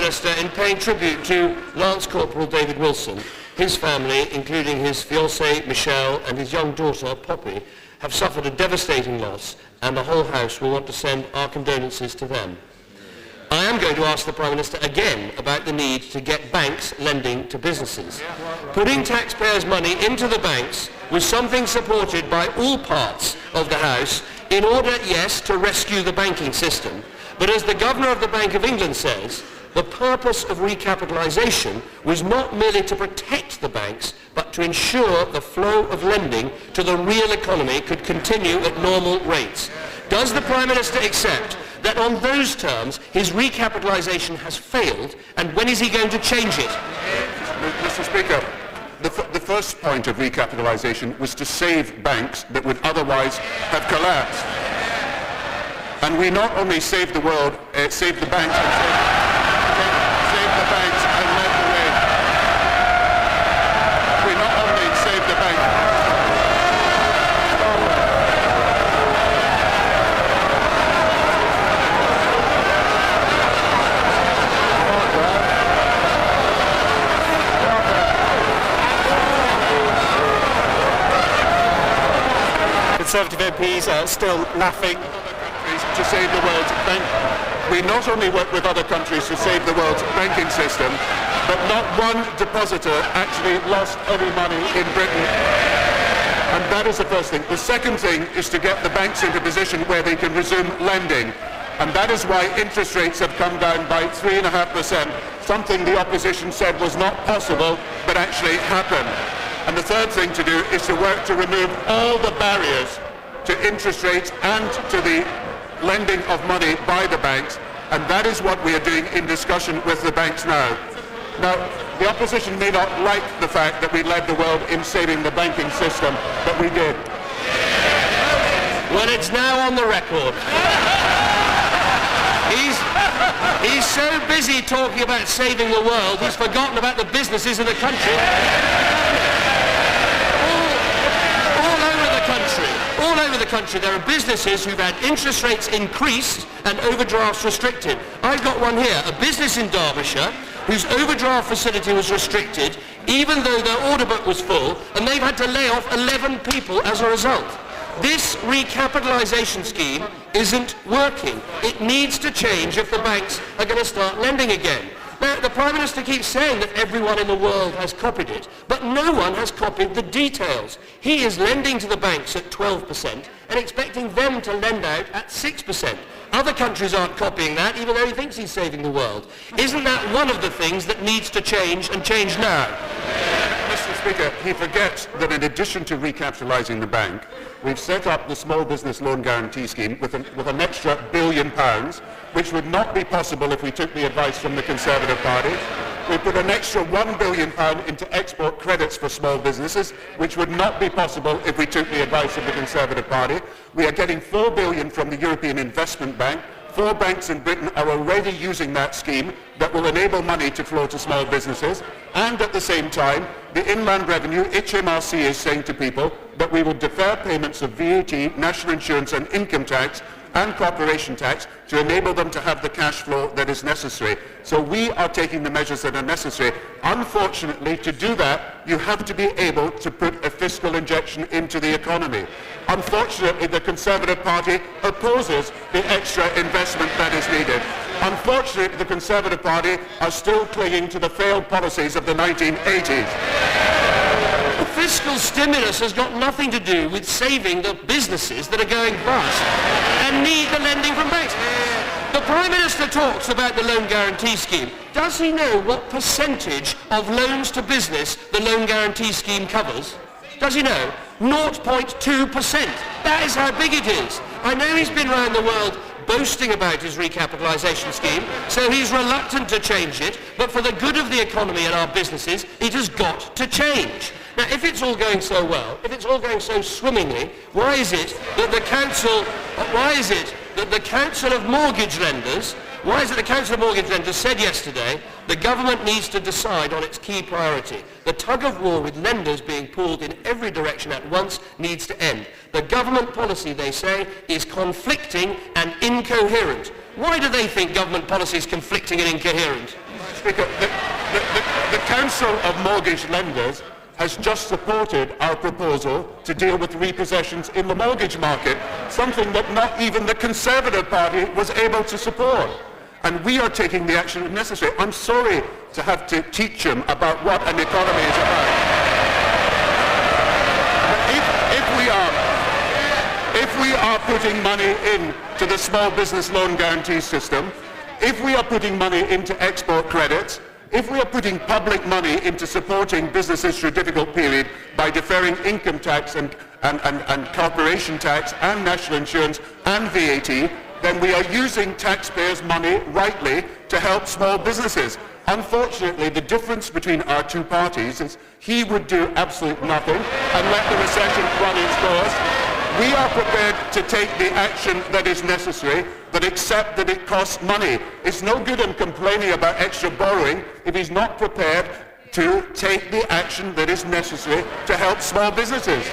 Minister, in paying tribute to Lance Corporal David Wilson, his family, including his fiancée Michelle and his young daughter Poppy, have suffered a devastating loss, and the whole House will want to send our condolences to them. I am going to ask the Prime Minister again about the need to get banks lending to businesses. Putting taxpayers' money into the banks was something supported by all parts of the House in order, yes, to rescue the banking system. But as the Governor of the Bank of England says, the purpose of recapitalisation was not merely to protect the banks, but to ensure the flow of lending to the real economy could continue at normal rates. Does the Prime Minister accept that on those terms his recapitalisation has failed, and when is he going to change it? Mr. Speaker, the first point of recapitalisation was to save banks that would otherwise have collapsed. And we not only saved the world, saved the banks, saved the banks and led the way. We not only saved the banks. Conservative MPs are still laughing. To save the world's bank. We not only work with other countries to save the world's banking system, but not one depositor actually lost any money in Britain. And that is the first thing. The second thing is to get the banks into a position where they can resume lending. And that is why interest rates have come down by 3.5%, something the opposition said was not possible, but actually happened. And the third thing to do is to work to remove all the barriers to interest rates and to the lending of money by the banks, and that is what we are doing in discussion with the banks now. Now, the opposition may not like the fact that we led the world in saving the banking system, but we did. Well, it's now on the record. He's so busy talking about saving the world, he's forgotten about the businesses in the country. All over the country, there are businesses who've had interest rates increased and overdrafts restricted. I've got one here, a business in Derbyshire whose overdraft facility was restricted even though their order book was full, and they've had to lay off 11 people as a result. This recapitalisation scheme isn't working. It needs to change if the banks are going to start lending again. Now, the Prime Minister keeps saying that everyone in the world has copied it, but no one has copied the details. He is lending to the banks at 12% and expecting them to lend out at 6%. Other countries aren't copying that, even though he thinks he's saving the world. Isn't that one of the things that needs to change, and change now? Mr. Speaker, he forgets that in addition to recapitalising the bank, we've set up the Small Business Loan Guarantee Scheme with an extra £1 billion, which would not be possible if we took the advice from the Conservative Party. We put an extra £1 billion into export credits for small businesses, which would not be possible if we took the advice of the Conservative Party. We are getting £4 billion from the European Investment Bank. 4 banks in Britain are already using that scheme that will enable money to flow to small businesses. And at the same time, the Inland Revenue, HMRC, is saying to people that we will defer payments of VAT, national insurance and income tax and corporation tax to enable them to have the cash flow that is necessary. So we are taking the measures that are necessary. Unfortunately, to do that, you have to be able to put a fiscal injection into the economy. Unfortunately, the Conservative Party opposes the extra investment that is needed. Unfortunately, the Conservative Party are still clinging to the failed policies of the 1980s. Fiscal stimulus has got nothing to do with saving the businesses that are going bust and need the lending from banks. The Prime Minister talks about the loan guarantee scheme. Does he know what percentage of loans to business the loan guarantee scheme covers? Does he know? 0.2%. That is how big it is. I know he's been around the world boasting about his recapitalisation scheme, so he's reluctant to change it, but for the good of the economy and our businesses, it has got to change. Now, if it's all going so well, if it's all going so swimmingly, why is it that the Council of Mortgage Lenders said yesterday the government needs to decide on its key priority? The tug of war with lenders being pulled in every direction at once needs to end. The government policy, they say, is conflicting and incoherent. Why do they think government policy is conflicting and incoherent? Speaker, the Council of Mortgage Lenders has just supported our proposal to deal with repossessions in the mortgage market, something that not even the Conservative Party was able to support. And we are taking the action necessary. I'm sorry to have to teach him about what an economy is about. But if we are putting money into the small business loan guarantee system, if we are putting money into export credits, if we are putting public money into supporting businesses through a difficult period by deferring income tax and corporation tax and national insurance and VAT, then we are using taxpayers' money rightly to help small businesses. Unfortunately, the difference between our two parties is he would do absolutely nothing and let the recession run its course. We are prepared to take the action that is necessary, but accept that it costs money. It's no good in complaining about extra borrowing if he's not prepared to take the action that is necessary to help small businesses.